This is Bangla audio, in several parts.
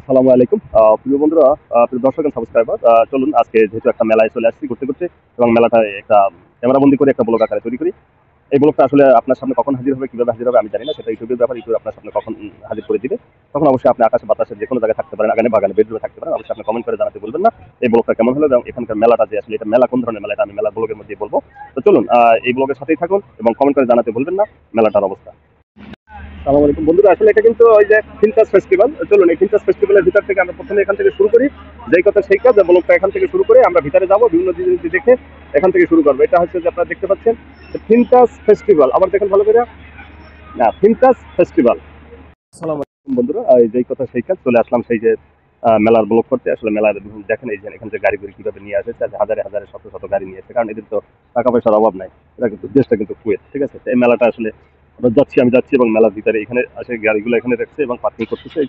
আসসালামু আলাইকুম প্রিয় বন্ধুরা, প্রিয় দর্শক এন্ড সাবস্ক্রাইবার, চলুন আজকে যেহেতু একটা মেলায় চলে আসছি ঘুরতে ঘুরতে এবং মেলাটা একটা ক্যামেরাবন্দি করে একটা ব্লগ আকারে তৈরি করি। এই ব্লগটা আসলে আপনার সামনে কখন হাজির হবে, কিভাবে হাজির হবে আমি জানি না, সেটা ইউটিউবের ব্যাপার। ইউটিউব আপনার সামনে কখন হাজির করে দিবে, তখন অবশ্যই আপনি আকাশে বাতাসে যে কোনো জায়গায় থাকতে পারেন, আগানে বাগানে বেডরুমে থাকতে পারেন, অবশ্যই আপনি কমেন্ট করে জানাতে বলবেন না এই ব্লগটা কেমন হলো এবং এখানকার মেলাটা যে আসলে এটা মেলা কোন ধরনের মেলা, এটা আমি মেলা ব্লগের মধ্যে বলবো। তো চলুন এই ব্লগের সাথেই থাকুন এবং কমেন্ট করে জানাতে বলবেন না মেলাটার অবস্থা। আসসালামু আলাইকুম বন্ধুরা, আসলে এটা কিন্তু ওই যে ফিল্টাস ফেস্টিভ্যাল। চলুন এই ফিল্টাস ফেস্টিভ্যালের ভিতর থেকে আমরা প্রথমে এখান থেকে শুরু করি। যেই কথা সেই কাজ, ব্লগটা এখান থেকে শুরু করে আমরা ভিতরে যাবো, বিভিন্ন জিনিস দেখে এখান থেকে শুরু করবো। এটা হচ্ছে যে আপনারা দেখতে পাচ্ছেন ফিল্টাস ফেস্টিভ্যাল, আবার দেখেন ভালো করে, না ফিল্টাস ফেস্টিভ্যাল। আসসালামু আলাইকুম বন্ধুরা, এই যেই কথা সেই কাজ, চলে আসলাম সেই যে মেলার ব্লগ করতে। আসলে মেলার দেখেন এই যে এখান থেকে গাড়ি কিভাবে নিয়ে আসে, হাজারে হাজারে শত শত গাড়ি নিয়ে আসে, কারণ এদের তো টাকা পয়সার অভাব নাই। এটা কিন্তু দেশটা কিন্তু কুয়েত, ঠিক আছে। তো এই মেলাটা আসলে আমরা আমি যাচ্ছি এবং মেলার ভিতরে এখানে আসে গাড়িগুলো এখানে রাখছে এবং পার্কিং করতেছে। এই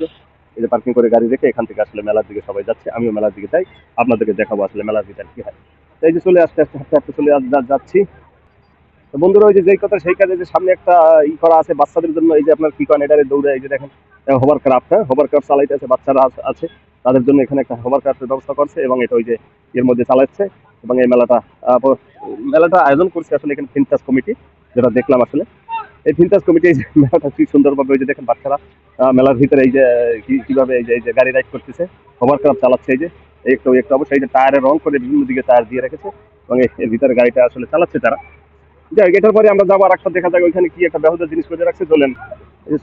যে পার্কিং করে গাড়ি রেখে এখান থেকে আসলে মেলার দিকে সবাই যাচ্ছে, আমিও মেলার দিকে যাই, আপনাদেরকে দেখাবো আসলে মেলার ভিতরে কি হয়। তো এই যে চলে আসতে আসতে হাঁটতে হাঁটতে চলে যাচ্ছি। তো বন্ধুরা, ওই যে যেই কথা সেই কাজে, যে সামনে একটা করা আছে বাচ্চাদের জন্য, এই যে আপনার কি করেন এটারে দৌড়ে, এই যে দেখেন হোভার ক্রাফট, হ্যাঁ হোভার ক্রাফট চালাইতে আছে বাচ্চারা আছে, তাদের জন্য এখানে একটা হোভার ক্রাফটের ব্যবস্থা করছে এবং এটা ওই যে এর মধ্যে চালাচ্ছে। এবং এই মেলাটা আয়োজন করছে আসলে এখানে ফিনটাস কমিটি, যেটা দেখলাম আসলে এই ফিনটাস কমিটি এই যে মেলাটা কি সুন্দরভাবে, ওই যে দেখেন বাচ্চারা মেলার ভিতরে এই যে কিভাবে এই যে গাড়ি রাইড করতেছে, হোভার ক্রাফট চালাচ্ছে। এই যে একটু অবশ্যই এই যে টায়ারের রং করে বিভিন্ন দিকে টায়ার দিয়ে রেখেছে এবং এর ভিতরে গাড়িটা আসলে চালাচ্ছে তারা। যাই, এটার পরে আমরা যাবো আর একটা, দেখা যাক ওইখানে কি একটা বেহুদা জিনিস করে রাখছে। চলেন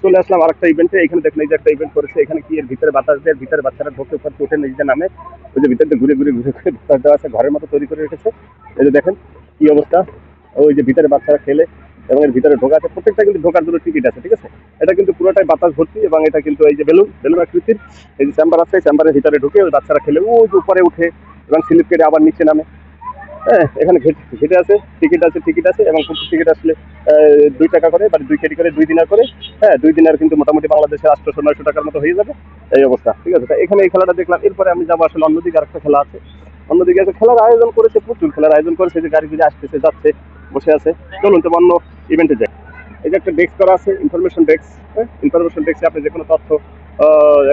চলে আসলাম আর একটা ইভেন্টে। এখানে দেখেন এই যে একটা ইভেন্ট করেছে, এখানে কি এর ভিতরে বাতাস দেয়, ভিতরে বাচ্চারা ঢোকে উঠে নিজেদের নামে, ওই যে ভিতরে ঘুরে ঘুরে ঘুরে ঘুরে বাতাস দেওয়া আছে, ঘরের মতো তৈরি করে রেখেছে। এই যে দেখেন কি অবস্থা, ওই যে ভিতরে বাচ্চারা খেলে এবং এর ভিতরে ঢোকা আছে, প্রত্যেকটা কিন্তু ঢোকার জন্য টিকিট আছে, ঠিক আছে। এটা কিন্তু পুরোটাই বাতাস ভর্তি এবং এটা কিন্তু এই যে বেলুন আকৃতির এই যে চেম্বার আছে, চেম্বারের ভিতরে ঢুকে ওই বাচ্চারা খেলে ওই যে উপরে উঠে এবং স্লিপ কেটে আবার নিচে নামে। হ্যাঁ, এখানে ঘেটে আছে, টিকিট আছে এবং প্রতি টিকিট আসলে 2 টাকা করে, মানে 2 কেজি করে, 2 দিনার করে। হ্যাঁ, 2 দিনার কিন্তু মোটামুটি বাংলাদেশের 800-900 টাকার মতো হয়ে যাবে এই অবস্থা, ঠিক আছে। এখানে এই খেলাটা দেখলাম, এরপরে আমি যাবো আসলে অন্যদিকে, আরেকটা খেলা আছে অন্যদিকে আছে। খেলার আয়োজন করেছে, প্রচুর খেলার আয়োজন করেছে, যে গাড়ি আসতেছে যাচ্ছে বসে আছে। চলুন তো অন্য ইভেন্টে যাই। এই যে একটা ডেস্ক করা আছে, ইনফরমেশন ডেস্ক। হ্যাঁ, ইনফরমেশন ডেস্কে আপনি যে কোনো তথ্য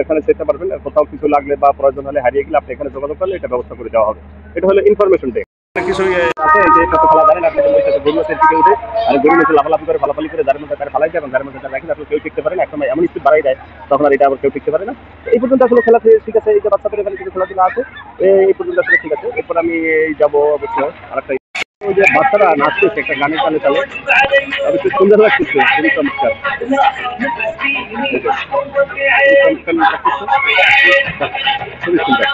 এখানে চেতে পারবেন, কোথাও কিছু লাগলে বা প্রয়োজন হলে হারিয়ে গেলে আপনি এখানে যোগাযোগ করলে এটা ব্যবস্থা করে দেওয়া হবে। এটা হলো ইনফরমেশন ডেস্ক। কিছু আছে যে কত খেলা জানেন আপনি, গরু গাছের দিকে উঠে আর গরু গাছে লাফালাফি করে ফালাফালি করে যার মধ্যে তার ফালাই যায় এবং যার মধ্যে তার রাখেন, আসলে কেউ টিকতে পারে না। একসময় এমন স্পিড বাড়াই দেয় তখন আর এটা আবার কেউ টিকতে পারে না। এই পর্যন্ত আসলে খেলা ঠিক আছে। এই যে বাচ্চাদের এখানে কিছু খেলাধুলা আছে, এই পর্যন্ত আসলে ঠিক আছে। এরপর আমি যাবো অবশ্য আরেকটা, ওই যে বাচ্চারা নাচতেছে একটা গানের তালে তালে, অবশ্য সুন্দর লাগতেছে, খুবই চমৎকার। খুবই সুন্দর।